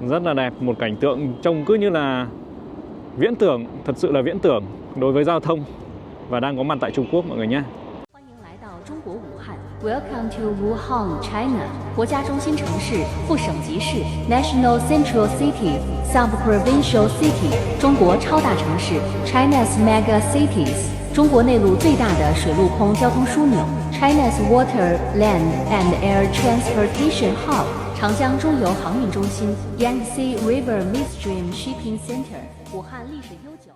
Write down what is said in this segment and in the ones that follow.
Rất là đẹp, một cảnh tượng trông cứ như là viễn tưởng, thật sự là viễn tưởng đối với giao thông và đang có mặt tại Trung Quốc mọi người nhé. Welcome to Wuhan, China. 国家中心城市、副省级市 National Central City, Sub-provincial City. 中国超大城市 China's mega cities. 中国内陆最大的水陆空交通枢纽 China's water, land and air transportation hub. 长江中游航运中心 Yangtze River Midstream Shipping Center. 武汉历史悠久。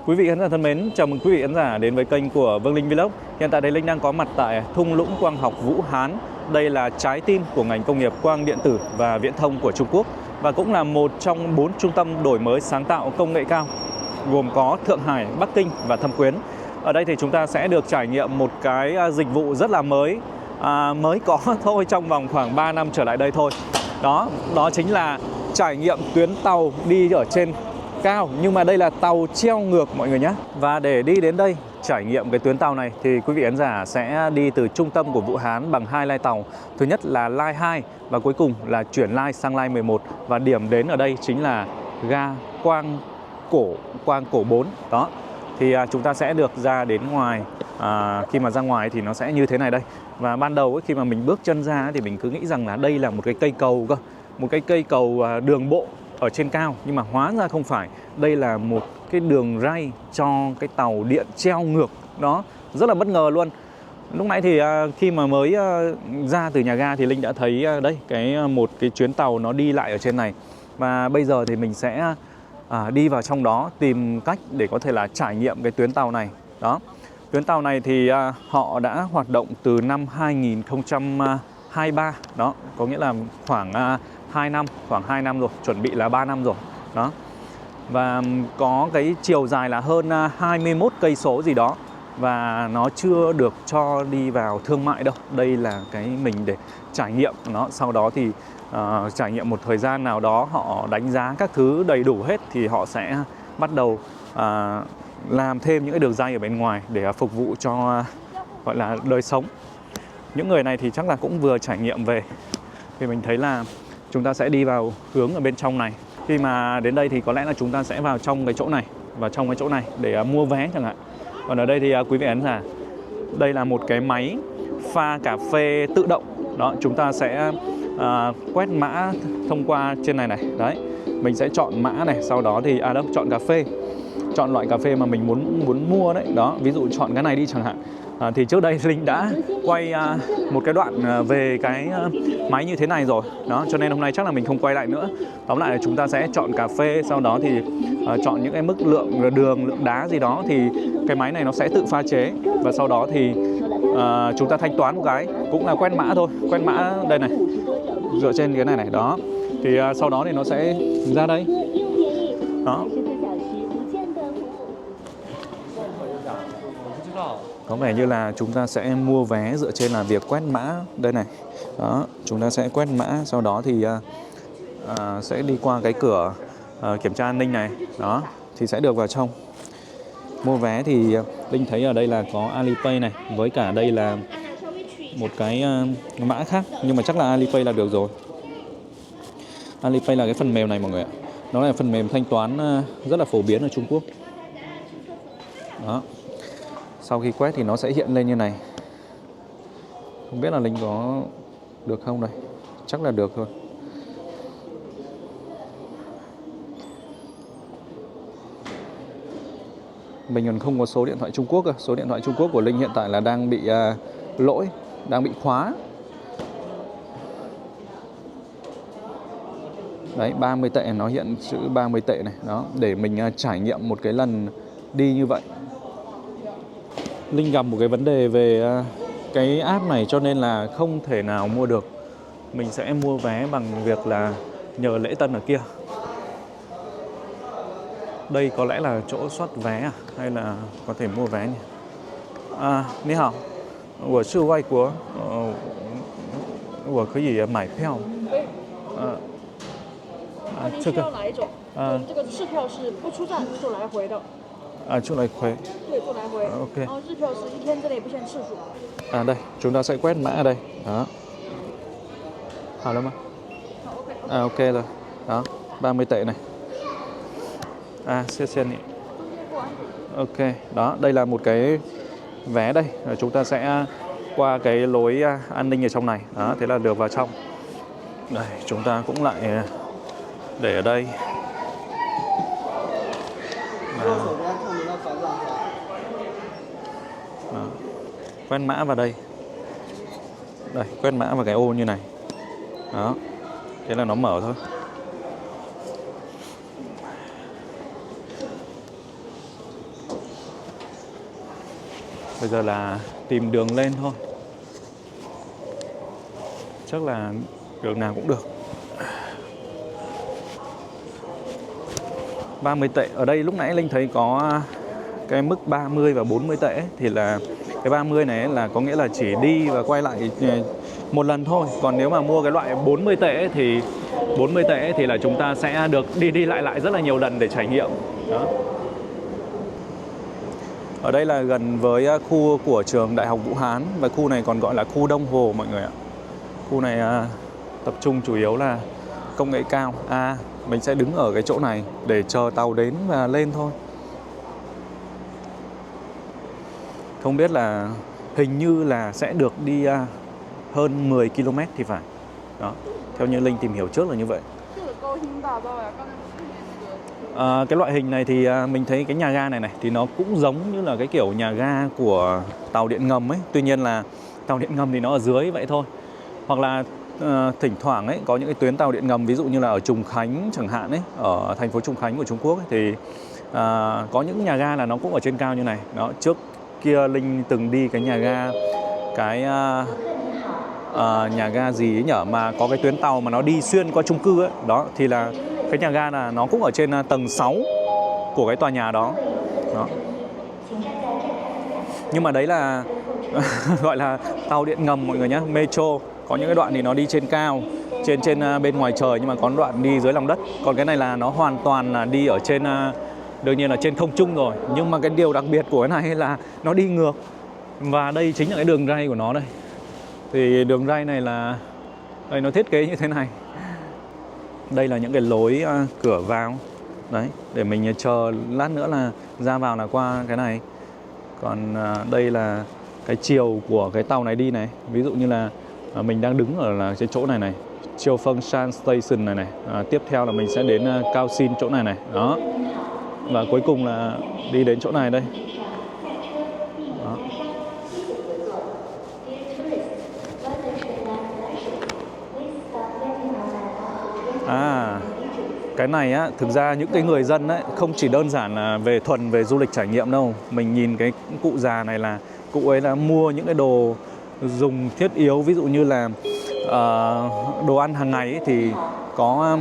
Quý vị khán giả thân mến, chào mừng quý vị khán giả đến với kênh của Vương Linh Vlog. Hiện tại đây Linh đang có mặt tại thung lũng quang học Vũ Hán. Đây là trái tim của ngành công nghiệp quang điện tử và viễn thông của Trung Quốc và cũng là một trong 4 trung tâm đổi mới sáng tạo công nghệ cao, gồm có Thượng Hải, Bắc Kinh và Thâm Quyến. Ở đây thì chúng ta sẽ được trải nghiệm một cái dịch vụ rất là mới có thôi trong vòng khoảng 3 năm trở lại đây thôi. Đó chính là trải nghiệm tuyến tàu đi ở trên cao, nhưng mà đây là tàu treo ngược mọi người nhé. Và để đi đến đây trải nghiệm cái tuyến tàu này thì quý vị khán giả sẽ đi từ trung tâm của Vũ Hán bằng 2 line tàu. Thứ nhất là line 2 và cuối cùng là chuyển line sang line 11. Và điểm đến ở đây chính là ga Quang Cổ 4. Đó. Thì chúng ta sẽ được ra đến ngoài. Khi mà ra ngoài thì nó sẽ như thế này đây. Và ban đầu khi mà mình bước chân ra thì mình cứ nghĩ rằng là đây là một cái cây cầu cơ, một cái cây cầu đường bộ ở trên cao, nhưng mà hóa ra không phải. Đây là một cái đường ray cho cái tàu điện treo ngược. Đó, rất là bất ngờ luôn. Lúc nãy thì khi mà mới ra từ nhà ga thì Linh đã thấy đây một cái chuyến tàu nó đi lại ở trên này. Và bây giờ thì mình sẽ đi vào trong đó tìm cách để có thể là trải nghiệm cái tuyến tàu này. Đó, tuyến tàu này thì họ đã hoạt động từ năm 2023. Đó, có nghĩa là khoảng 2 năm rồi, chuẩn bị là 3 năm rồi. Đó. Và có cái chiều dài là hơn 21 cây số gì đó. Và nó chưa được cho đi vào thương mại đâu. Đây là cái mình để trải nghiệm nó. Sau đó thì trải nghiệm một thời gian nào đó, họ đánh giá các thứ đầy đủ hết thì họ sẽ bắt đầu làm thêm những cái đường ray ở bên ngoài để phục vụ cho gọi là đời sống. Những người này thì chắc là cũng vừa trải nghiệm về. Thì mình thấy là chúng ta sẽ đi vào hướng ở bên trong này. Khi mà đến đây thì có lẽ là chúng ta sẽ vào trong cái chỗ này, và trong cái chỗ này để mua vé chẳng hạn. Còn ở đây thì quý vị khán giả, đây là một cái máy pha cà phê tự động. Đó, chúng ta sẽ quét mã thông qua trên này này. Đấy, mình sẽ chọn mã này, sau đó thì chọn cà phê, chọn loại cà phê mà mình muốn mua đấy. Đó, ví dụ chọn cái này đi chẳng hạn. Thì trước đây Linh đã quay một cái đoạn về cái máy như thế này rồi. Đó, cho nên hôm nay chắc là mình không quay lại nữa. Tóm lại là chúng ta sẽ chọn cà phê, sau đó thì chọn những cái mức lượng đường, lượng đá gì đó, thì cái máy này nó sẽ tự pha chế. Và sau đó thì chúng ta thanh toán một cái, cũng là quét mã thôi. Quét mã đây này, dựa trên cái này này. Đó, thì sau đó thì nó sẽ ra đây. Đó, có vẻ như là chúng ta sẽ mua vé dựa trên là việc quét mã đây này. Đó, chúng ta sẽ quét mã, sau đó thì sẽ đi qua cái cửa kiểm tra an ninh này. Đó, thì sẽ được vào trong. Mua vé thì Linh thấy ở đây là có Alipay này, với cả đây là một cái mã khác, nhưng mà chắc là Alipay là được rồi. Alipay là cái phần mềm này mọi người ạ. Nó là phần mềm thanh toán rất là phổ biến ở Trung Quốc. Đó. Sau khi quét thì nó sẽ hiện lên như này. Không biết là Linh có được không đây. Chắc là được thôi. Mình còn không có số điện thoại Trung Quốc cơ. Số điện thoại Trung Quốc của Linh hiện tại là đang bị lỗi, đang bị khóa. Đấy, 30 tệ, nó hiện chữ 30 tệ này. Đó, để mình trải nghiệm một cái lần đi như vậy. Linh gặp một cái vấn đề về cái app này cho nên là không thể nào mua được. Mình sẽ mua vé bằng việc là nhờ lễ tân ở kia. Đây có lẽ là chỗ soát vé hay là có thể mua vé nhỉ? Ni hao, 我是外国，我可以买票。您需要哪一种？这个市票是不出站就来回的。À, chỗ này khuấy. 对，做来回。 OK. 然后日票是一天之内不限次数。 À đây, chúng ta sẽ quét mã ở đây. Đó. Hào lắm á. À ok rồi. Đó, 30 tệ này. À, xe nhỉ. Ok, đó, đây là một cái vé đây. Rồi chúng ta sẽ qua cái lối an ninh ở trong này. Đó, thế là được vào trong. Đây, chúng ta cũng lại để ở đây. Đó. Đó. Quét mã vào đây. Đây, quét mã vào cái ô như này. Đó. Thế là nó mở thôi. Bây giờ là tìm đường lên thôi. Chắc là đường nào cũng được. 30 tệ. Ở đây lúc nãy Linh thấy có cái mức 30 và 40 tệ. Thì là cái 30 này là có nghĩa là chỉ đi và quay lại một lần thôi. Còn nếu mà mua cái loại 40 tệ thì 40 tệ thì là chúng ta sẽ được đi lại rất là nhiều lần để trải nghiệm. Đó. Ở đây là gần với khu của trường Đại học Vũ Hán. Và khu này còn gọi là khu Đông Hồ mọi người ạ. Khu này tập trung chủ yếu là công nghệ cao. Mình sẽ đứng ở cái chỗ này để chờ tàu đến và lên thôi. Không biết là hình như là sẽ được đi hơn 10 km thì phải. Đó, theo như Linh tìm hiểu trước là như vậy. Cái loại hình này thì mình thấy cái nhà ga này thì nó cũng giống như là cái kiểu nhà ga của tàu điện ngầm ấy. Tuy nhiên là tàu điện ngầm thì nó ở dưới vậy thôi. Hoặc là thỉnh thoảng ấy có những cái tuyến tàu điện ngầm, ví dụ như là ở Trùng Khánh chẳng hạn ấy, ở thành phố Trùng Khánh của Trung Quốc ấy, thì có những nhà ga là nó cũng ở trên cao như này. Đó, trước kia Linh từng đi cái nhà ga nhà ga gì ấy nhở, mà có cái tuyến tàu mà nó đi xuyên qua chung cư ấy. Đó thì là cái nhà ga là nó cũng ở trên tầng 6 của cái tòa nhà đó. Đó. Nhưng mà đấy là gọi là tàu điện ngầm mọi người nhé, metro. Có những cái đoạn thì nó đi trên cao, trên bên ngoài trời, nhưng mà có đoạn đi dưới lòng đất. Còn cái này là nó hoàn toàn là đi ở trên, đương nhiên là trên không trung rồi. Nhưng mà cái điều đặc biệt của cái này là nó đi ngược. Và đây chính là cái đường ray của nó đây. Thì đường ray này là đây, nó thiết kế như thế này. Đây là những cái lối cửa vào. Đấy, để mình chờ lát nữa là ra vào là qua cái này. Còn đây là cái chiều của cái tàu này đi này. Ví dụ như là mình đang đứng ở là cái chỗ này này, Chiêu Phong Shan Station này này. Tiếp theo là mình sẽ đến Cao Xin chỗ này này. Đó. Và cuối cùng là đi đến chỗ này đây. Đó. Cái này á, thực ra những cái người dân ấy không chỉ đơn giản là thuần về du lịch trải nghiệm đâu. Mình nhìn cái cụ già này là cụ ấy là mua những cái đồ dùng thiết yếu, ví dụ như là đồ ăn hàng ngày ấy, thì có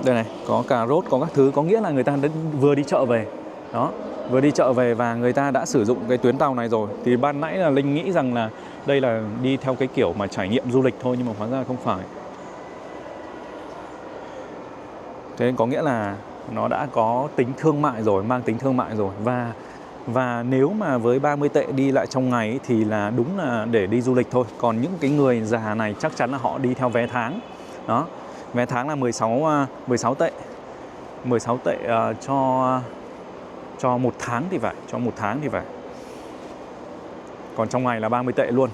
đây này, có cà rốt, có các thứ, có nghĩa là người ta đã vừa đi chợ về. Đó, vừa đi chợ về và người ta đã sử dụng cái tuyến tàu này rồi. Thì ban nãy là Linh nghĩ rằng là đây là đi theo cái kiểu mà trải nghiệm du lịch thôi, nhưng mà hóa ra không phải. Thế có nghĩa là nó đã có tính thương mại rồi, mang tính thương mại rồi. Và nếu mà với 30 tệ đi lại trong ngày ấy, thì là đúng là để đi du lịch thôi. Còn những cái người già này chắc chắn là họ đi theo vé tháng. Đó, vé tháng là 16 tệ. 16 tệ cho một tháng thì phải, Còn trong ngày là 30 tệ luôn.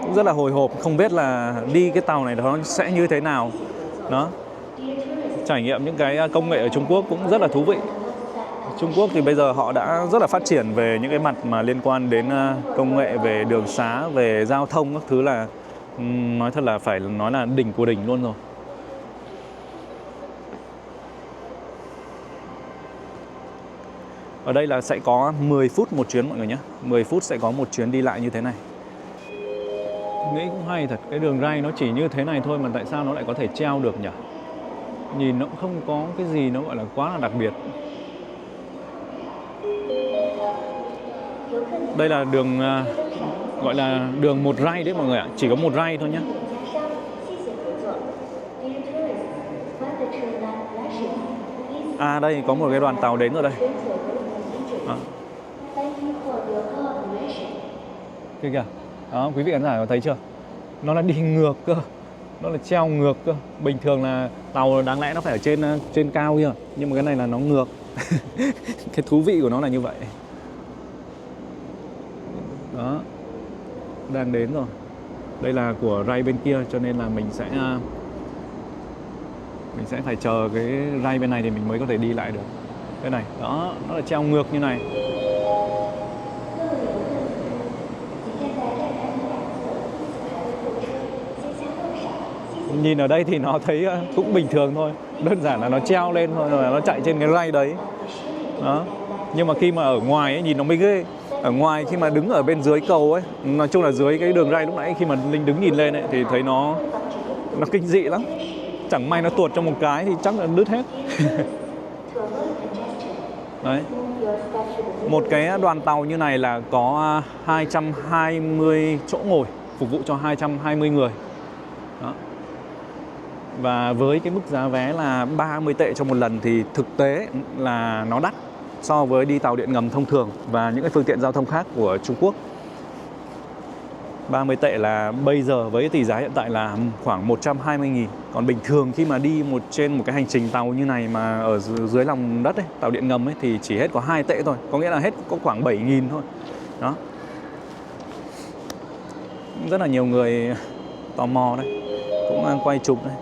Cũng rất là hồi hộp, không biết là đi cái tàu này nó sẽ như thế nào. Đó, trải nghiệm những cái công nghệ ở Trung Quốc cũng rất là thú vị. Trung Quốc thì bây giờ họ đã rất là phát triển về những cái mặt mà liên quan đến công nghệ về đường xá, về giao thông các thứ, là nói thật là phải nói là đỉnh của đỉnh luôn rồi. Ở đây là sẽ có 10 phút một chuyến mọi người nhé. 10 phút sẽ có một chuyến đi lại như thế này. Nghĩ cũng hay thật, cái đường ray nó chỉ như thế này thôi mà tại sao nó lại có thể treo được nhỉ? Nhìn nó cũng không có cái gì nó gọi là quá là đặc biệt. Đây là đường gọi là đường một ray đấy mọi người ạ, chỉ có một ray thôi nhé. À đây có một cái đoàn tàu đến rồi đây. Đó. Kìa kìa. Đó, quý vị khán giả có thấy chưa? Nó là đi ngược cơ. Nó là treo ngược cơ. Bình thường là tàu đáng lẽ nó phải ở trên cao kia, nhưng mà cái này là nó ngược. Cái thú vị của nó là như vậy. Đó. Đang đến rồi. Đây là của ray bên kia, cho nên là mình sẽ phải chờ cái ray bên này thì mình mới có thể đi lại được. Cái này, đó, nó là treo ngược như này. Nhìn ở đây thì nó thấy cũng bình thường thôi. Đơn giản là nó treo lên thôi, rồi nó chạy trên cái ray đấy. Đó. Nhưng mà khi mà ở ngoài ấy, nhìn nó mới ghê. Ở ngoài khi mà đứng ở bên dưới cầu ấy, nói chung là dưới cái đường ray lúc nãy khi mà Linh đứng nhìn lên ấy, thì thấy nó kinh dị lắm. Chẳng may nó tuột trong một cái thì chắc là đứt hết. Đấy. Một cái đoàn tàu như này là có 220 chỗ ngồi, phục vụ cho 220 người. Đó. Và với cái mức giá vé là 30 tệ cho một lần thì thực tế là nó đắt so với đi tàu điện ngầm thông thường và những cái phương tiện giao thông khác của Trung Quốc. 30 tệ là bây giờ với cái tỷ giá hiện tại là khoảng 120.000. Còn bình thường khi mà đi trên một cái hành trình tàu như này mà ở dưới lòng đất ấy, tàu điện ngầm ấy, thì chỉ hết có 2 tệ thôi. Có nghĩa là hết có khoảng 7.000 thôi. Đó. Rất là nhiều người tò mò đây, cũng quay chụp đây.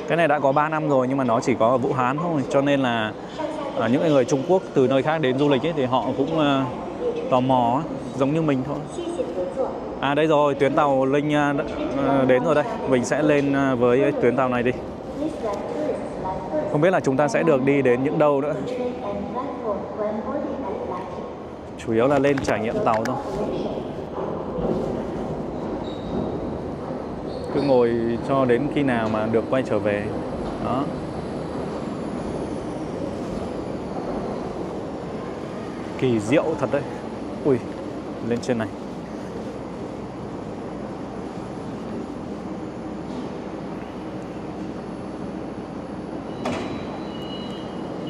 Cái này đã có 3 năm rồi nhưng mà nó chỉ có ở Vũ Hán thôi. Cho nên là những người Trung Quốc từ nơi khác đến du lịch ấy, thì họ cũng tò mò giống như mình thôi. À đây rồi, tuyến tàu Linh đến rồi đây. Mình sẽ lên với tuyến tàu này đi. Không biết là chúng ta sẽ được đi đến những đâu nữa. Chủ yếu là lên trải nghiệm tàu thôi. Cứ ngồi cho đến khi nào mà được quay trở về. Đó. Kỳ diệu thật đấy. Ui, lên trên này.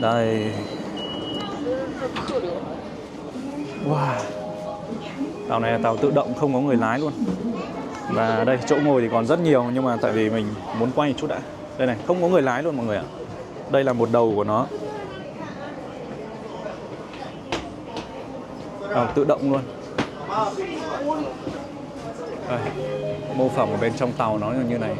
Đây. Wow. Tàu này là tàu tự động, không có người lái luôn. Và đây, chỗ ngồi thì còn rất nhiều, nhưng mà tại vì mình muốn quay một chút đã. Đây này, không có người lái luôn mọi người ạ. Đây là một đầu của nó. Tự động luôn. Đây, mô phỏng ở bên trong tàu nó như này.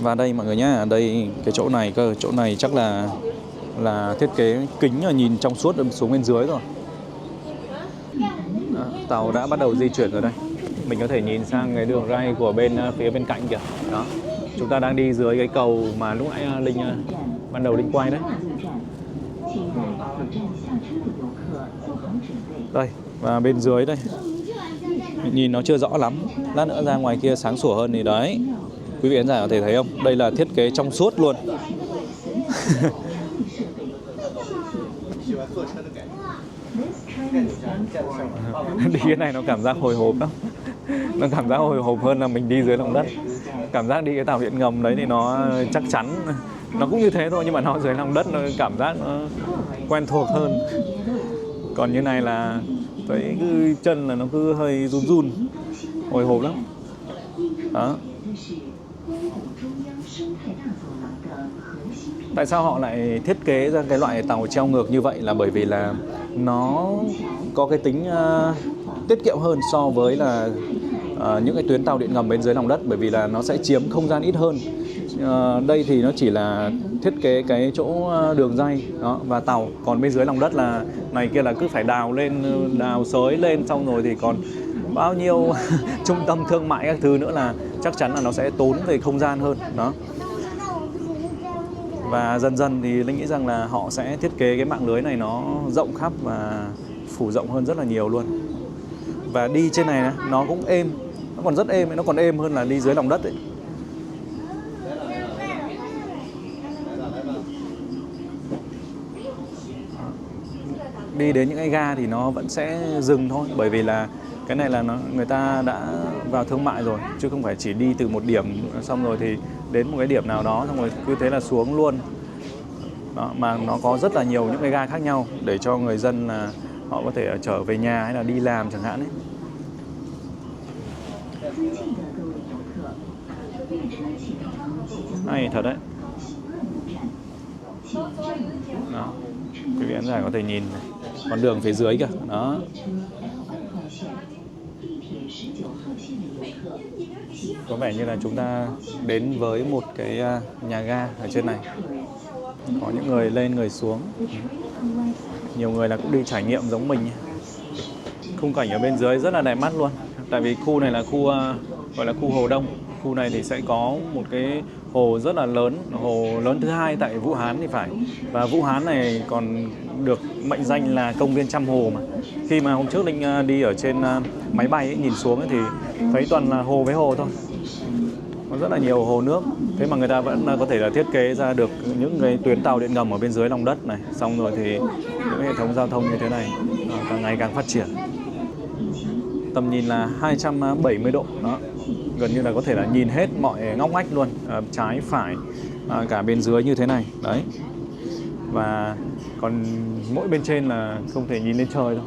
Và đây mọi người nhá, đây cái chỗ này cơ, chỗ này chắc là thiết kế kính nhìn trong suốt xuống bên dưới rồi. Đó, tàu đã bắt đầu di chuyển rồi đây. Mình có thể nhìn sang cái đường ray của phía bên cạnh kìa. Đó. Chúng ta đang đi dưới cái cầu mà lúc nãy ban đầu Linh quay đấy. Đây, và bên dưới đây. Nhìn nó chưa rõ lắm. Lát nữa ra ngoài kia sáng sủa hơn thì đấy. Quý vị khán giả có thể thấy không? Đây là thiết kế trong suốt luôn. Đi cái này nó cảm giác hồi hộp lắm. Nó cảm giác hồi hộp hơn là mình đi dưới lòng đất. Cảm giác đi cái tàu điện ngầm đấy thì nó chắc chắn, nó cũng như thế thôi, nhưng mà nó dưới lòng đất nó cảm giác nó quen thuộc hơn. Còn như này là thấy cứ chân là nó cứ hơi run run, hồi hộp lắm. Đó. Tại sao họ lại thiết kế ra cái loại tàu treo ngược như vậy là bởi vì là nó có cái tính tiết kiệm hơn so với là những cái tuyến tàu điện ngầm bên dưới lòng đất, bởi vì là nó sẽ chiếm không gian ít hơn. Đây thì nó chỉ là thiết kế cái chỗ đường ray đó và tàu, còn bên dưới lòng đất là này kia là cứ phải đào lên, đào xới lên, xong rồi thì còn bao nhiêu trung tâm thương mại các thứ nữa, là chắc chắn là nó sẽ tốn về không gian hơn đó. Và dần dần thì Linh nghĩ rằng là họ sẽ thiết kế cái mạng lưới này nó rộng khắp và phủ rộng hơn rất là nhiều luôn. Và đi trên này nó cũng êm, nó còn rất êm, nó còn êm hơn là đi dưới lòng đất ấy. Đi đến những cái ga thì nó vẫn sẽ dừng thôi, bởi vì là Cái này là người ta đã vào thương mại rồi, chứ không phải chỉ đi từ một điểm xong rồi thì đến một cái điểm nào đó xong rồi cứ thế là xuống luôn. Đó, mà nó có rất là nhiều những cái ga khác nhau để cho người dân là họ có thể trở về nhà hay là đi làm chẳng hạn ấy. Hay thật đấy. Đó. Quý vị khán giả có thể nhìn con đường phía dưới kìa. Đó. Có vẻ như là chúng ta đến với một cái nhà ga ở trên này. Có những người lên người xuống. Nhiều người là cũng đi trải nghiệm giống mình. Khung cảnh ở bên dưới rất là đẹp mắt luôn. Tại vì khu này là khu gọi là khu Hồ Đông. Khu này thì sẽ có một cái hồ rất là lớn, hồ lớn thứ hai tại Vũ Hán thì phải. Và Vũ Hán này còn được mệnh danh là công viên trăm hồ mà. Khi mà hôm trước Linh đi ở trên máy bay ấy, nhìn xuống ấy, thì thấy toàn là hồ với hồ thôi. Có rất là nhiều hồ nước. Thế mà người ta vẫn có thể là thiết kế ra được những cái tuyến tàu điện ngầm ở bên dưới lòng đất này. Xong rồi thì những hệ thống giao thông như thế này càng ngày càng phát triển. Tầm nhìn là 270 độ. Đó. Gần như là có thể là nhìn hết mọi ngóc ngách luôn, trái phải cả bên dưới như thế này đấy. Và còn mỗi bên trên là không thể nhìn lên trời đâu.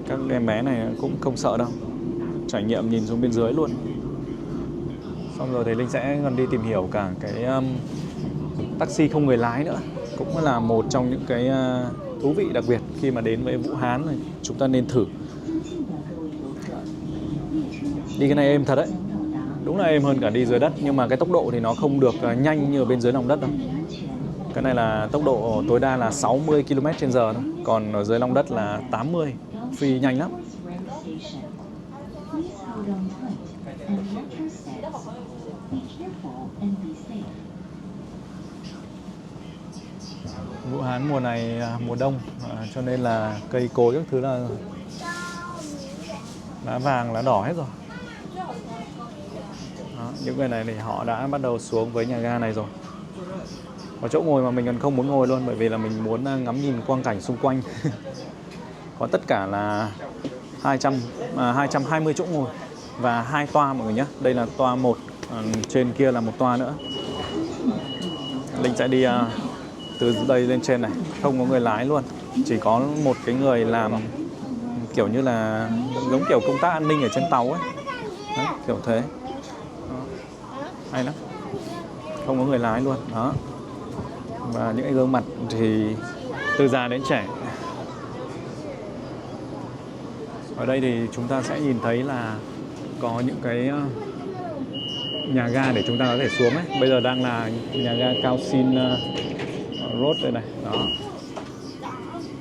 Các em bé này cũng không sợ đâu, trải nghiệm nhìn xuống bên dưới luôn. Xong rồi thì Linh sẽ còn đi tìm hiểu cả cái taxi không người lái nữa, cũng là một trong những cái thú vị đặc biệt khi mà đến với Vũ Hán này, chúng ta nên thử. Đi cái này êm thật đấy, đúng là êm hơn cả đi dưới đất, nhưng mà cái tốc độ thì nó không được nhanh như ở bên dưới lòng đất đâu. Cái này là tốc độ tối đa là 60 km/h thôi, còn ở dưới lòng đất là 80, phi nhanh lắm. Vũ Hán mùa này mùa đông, cho nên là cây cối các thứ là lá vàng, lá đỏ hết rồi. Đó, những người này thì họ đã bắt đầu xuống với nhà ga này rồi. Có chỗ ngồi mà mình còn không muốn ngồi luôn, bởi vì là mình muốn ngắm nhìn quang cảnh xung quanh. Có tất cả là 220 chỗ ngồi và 2 toa mọi người nhé. Đây là toa 1, trên kia là một toa nữa. Linh sẽ đi từ đây lên trên này, không có người lái luôn, chỉ có một cái người làm kiểu như là giống kiểu công tác an ninh ở trên tàu ấy. Đấy, kiểu thế. Đó. Hay lắm, không có người lái luôn. Đó. Và những cái gương mặt thì từ già đến trẻ. Ở đây thì chúng ta sẽ nhìn thấy là có những cái nhà ga để chúng ta có thể xuống ấy. Bây giờ đang là nhà ga Cao Xin Road đây này. Đó.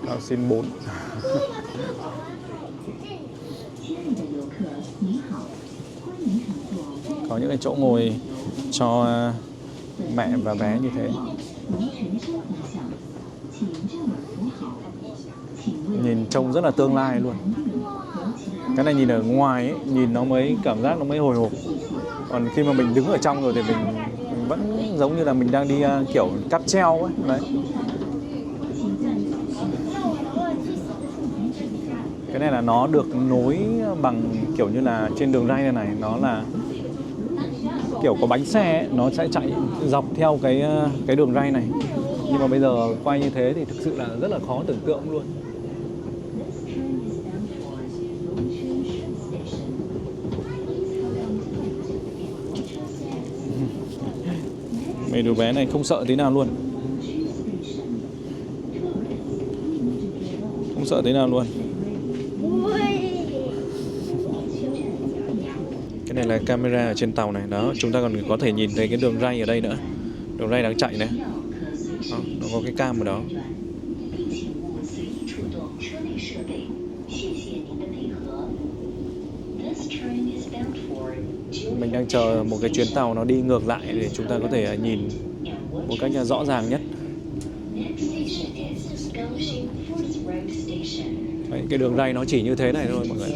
Cao Xin 4. Có những cái chỗ ngồi cho mẹ và bé như thế. Nhìn trông rất là tương lai luôn. Cái này nhìn ở ngoài ấy, nhìn nó mới cảm giác nó mới hồi hộp. Còn khi mà mình đứng ở trong rồi thì mình vẫn giống như là mình đang đi kiểu cáp treo ấy. Đấy. Cái này là nó được nối bằng kiểu như là trên đường ray này, nó là kiểu có bánh xe ấy, nó sẽ chạy dọc theo cái đường ray này. Nhưng mà bây giờ quay như thế thì thực sự là rất là khó tưởng tượng luôn. Mấy đứa bé này không sợ tí nào luôn. Không sợ tí nào luôn. Cái này là camera ở trên tàu này. Đó, chúng ta còn có thể nhìn thấy cái đường ray ở đây nữa. Đường ray đang chạy này. Đó, nó có cái cam ở đó. Mình đang chờ một cái chuyến tàu nó đi ngược lại để chúng ta có thể nhìn một cách rõ ràng nhất. Đấy, cái đường ray nó chỉ như thế này thôi mọi người.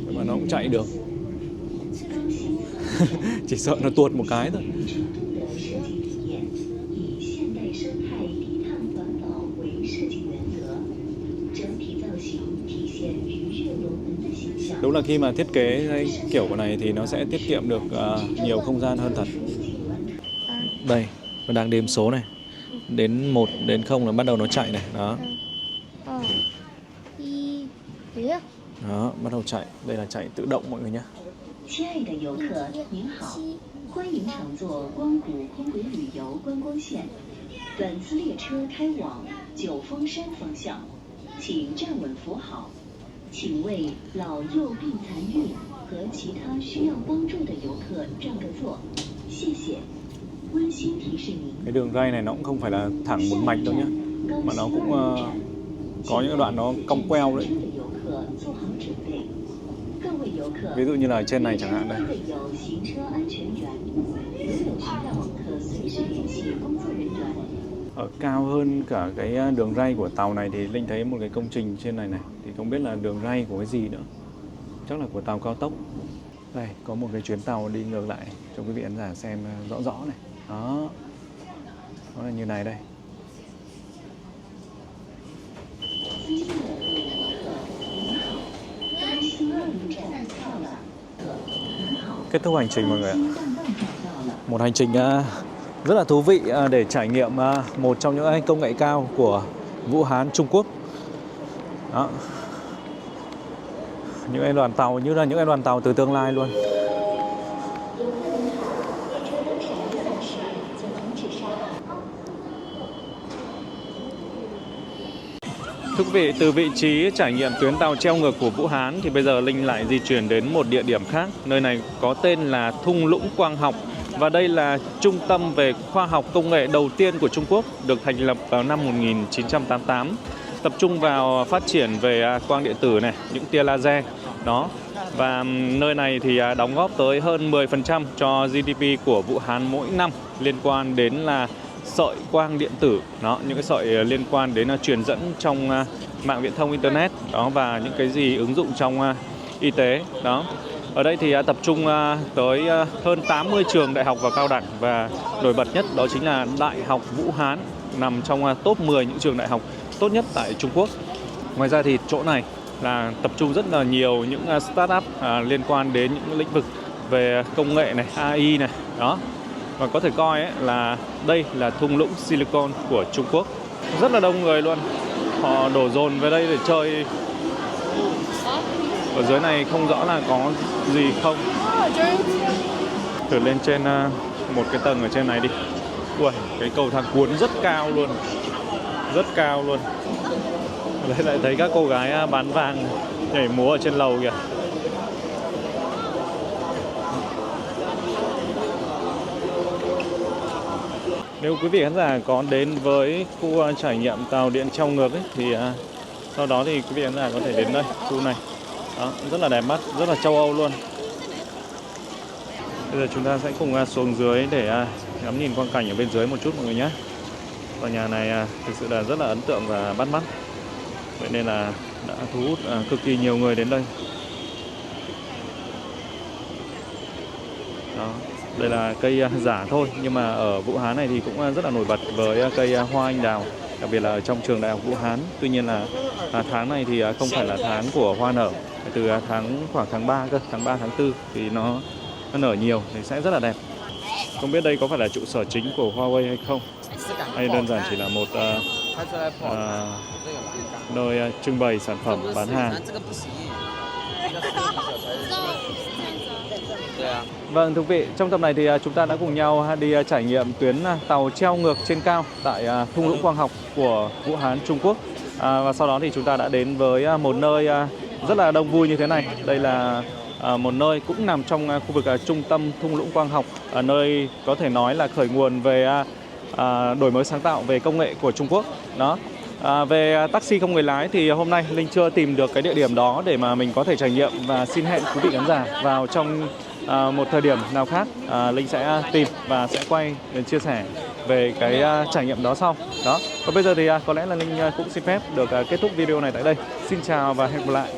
Nhưng mà nó cũng chạy được. Chỉ sợ nó tuột một cái thôi. Đúng là khi mà thiết kế cái kiểu này thì nó sẽ tiết kiệm được nhiều không gian hơn thật. Đây, nó đang đếm số này. Đến 1 đến 0 là bắt đầu nó chạy này, đó. Đó, bắt đầu chạy. Đây là chạy tự động mọi người nhé. 亲爱的游客，您好，欢迎乘坐光谷空轨旅游观光线。本次列车开往九峰山方向，请站稳扶好。请为老幼病残孕和其他需要帮助的游客让个座，谢谢。温馨提示您， Cái đường ray này nó cũng không phải là thẳng một mạch đâu nhé, mà nó cũng có những đoạn nó cong queo đấy. 游客做好准备。各位游客， Ví dụ như là trên này chẳng hạn đây. 有行车安全员，如有需要可随时联系工作人员。 Ở cao hơn cả cái đường ray của tàu này thì Linh thấy một cái công trình trên này này, thì không biết là đường ray của cái gì nữa, chắc là của tàu cao tốc. Đây có một cái chuyến tàu đi ngược lại cho quý vị khán giả xem rõ rõ này, đó, nó là như này đây. Kết thúc hành trình mọi người ạ. Một hành trình rất là thú vị để trải nghiệm một trong những công nghệ cao của Vũ Hán, Trung Quốc. Đó. Những đoàn tàu như là những đoàn tàu từ tương lai luôn. Thưa quý vị, từ vị trí trải nghiệm tuyến tàu treo ngược của Vũ Hán thì bây giờ Linh lại di chuyển đến một địa điểm khác. Nơi này có tên là Thung Lũng Quang học. Và đây là trung tâm về khoa học công nghệ đầu tiên của Trung Quốc, được thành lập vào năm 1988. Tập trung vào phát triển về quang điện tử này, những tia laser. Đó. Và nơi này thì đóng góp tới hơn 10% cho GDP của Vũ Hán mỗi năm liên quan đến là sợi quang điện tử. Đó, những cái sợi liên quan đến truyền dẫn trong mạng viễn thông Internet. Đó, và những cái gì ứng dụng trong y tế. Đó. Ở đây thì tập trung tới hơn 80 trường đại học và cao đẳng, và nổi bật nhất đó chính là Đại học Vũ Hán, nằm trong top 10 những trường đại học tốt nhất tại Trung Quốc. Ngoài ra thì chỗ này là tập trung rất là nhiều những startup liên quan đến những lĩnh vực về công nghệ này, AI này, đó. Và có thể coi là đây là thung lũng Silicon của Trung Quốc. Rất là đông người luôn, họ đổ dồn về đây để chơi. Ở dưới này không rõ là có gì không. Thử lên trên một cái tầng ở trên này đi. Ui, cái cầu thang cuốn rất cao luôn. Rất cao luôn. Đây lại thấy các cô gái bán vàng nhảy múa ở trên lầu kìa. Nếu quý vị khán giả có đến với khu trải nghiệm tàu điện treo ngược ấy, thì sau đó thì quý vị khán giả có thể đến đây, khu này. Đó, rất là đẹp mắt, rất là châu Âu luôn. Bây giờ chúng ta sẽ cùng xuống dưới để ngắm nhìn quang cảnh ở bên dưới một chút mọi người nhé. Tòa nhà này thực sự là rất là ấn tượng và bắt mắt. Vậy nên là đã thu hút cực kỳ nhiều người đến đây. Đó, đây là cây giả thôi, nhưng mà ở Vũ Hán này thì cũng rất là nổi bật với cây hoa anh đào, đặc biệt là ở trong trường đại học Vũ Hán. Tuy nhiên là tháng này thì không phải là tháng của hoa nở, từ khoảng tháng 3 cơ, tháng 3 tháng 4 thì nó nở nhiều thì sẽ rất là đẹp. Không biết đây có phải là trụ sở chính của Huawei hay không, hay đơn giản chỉ là một nơi trưng bày sản phẩm bán hàng. Vâng, thưa quý vị, trong tập này thì chúng ta đã cùng nhau đi trải nghiệm tuyến tàu treo ngược trên cao tại thung lũng Quang học của Vũ Hán, Trung Quốc. Và sau đó thì chúng ta đã đến với một nơi rất là đông vui như thế này. Đây là một nơi cũng nằm trong khu vực trung tâm thung lũng Quang học, nơi có thể nói là khởi nguồn về đổi mới sáng tạo về công nghệ của Trung Quốc. Đó. Về taxi không người lái thì hôm nay Linh chưa tìm được cái địa điểm đó để mà mình có thể trải nghiệm, và xin hẹn quý vị khán giả vào trong một thời điểm nào khác Linh sẽ tìm và sẽ quay để chia sẻ về cái trải nghiệm đó sau. Đó. Và bây giờ thì có lẽ là Linh cũng xin phép được kết thúc video này tại đây. Xin chào và hẹn gặp lại.